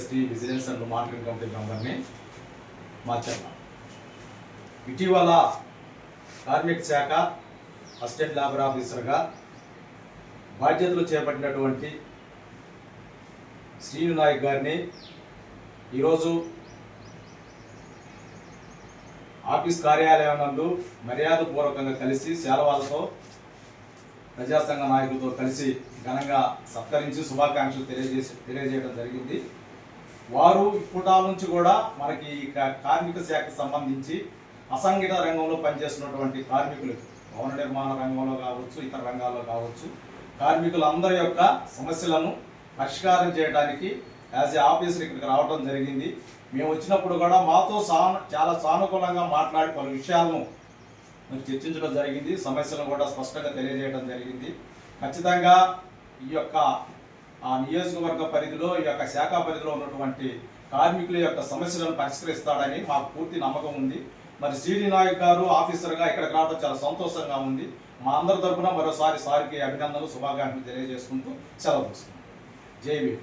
ST vigilance and monitoring committee మెంబర్ని మార్చాను. ఇటీవల కార్మిక శాఖ అసిస్టెంట్ లేబర్ ఆఫీసర్గా బాధ్యతలు చేపట్టినటువంటి శ్రీను నాయక్ గారిని ఈరోజు ఆఫీస్ కార్యాలయం నందు మర్యాదపూర్వకంగా కలిసి శాలువాలతో ప్రజాసంఘ నాయకులతో కలిసి ఘనంగా సత్కరించి శుభాకాంక్షలు తెలియజేయడం జరిగింది. వారు ఇప్పటాల నుంచి కూడా మనకి కార్మిక శాఖకు సంబంధించి అసంఘటిత రంగంలో పనిచేస్తున్నటువంటి కార్మికులు, భవన నిర్మాణ రంగంలో కావచ్చు, ఇతర రంగాల్లో కావచ్చు, కార్మికులందరి యొక్క సమస్యలను పరిష్కారం చేయడానికి యాజ్ ఏ ఆఫీసర్ ఇక్కడికి రావడం జరిగింది. మేము వచ్చినప్పుడు కూడా మాతో చాలా సానుకూలంగా మాట్లాడి పలు విషయాలను చర్చించడం జరిగింది. సమస్యలను కూడా స్పష్టంగా తెలియజేయడం జరిగింది. ఖచ్చితంగా ఈ యొక్క నియోజకవర్గ పరిధిలో, ఈ యొక్క శాఖ పరిధిలో ఉన్నటువంటి కార్మికుల యొక్క సమస్యలను పరిష్కరిస్తాడని మాకు పూర్తి నమ్మకం ఉంది. మరి శ్రీని నాయక్ గారు ఆఫీసర్గా ఇక్కడికి రావడం చాలా సంతోషంగా ఉంది. మా అందరి తరఫున మరోసారి సార్కి అభినందనలు, శుభాకాంక్షలు తెలియజేసుకుంటూ సెలవు తీసుకుంటాం. జై వీర్.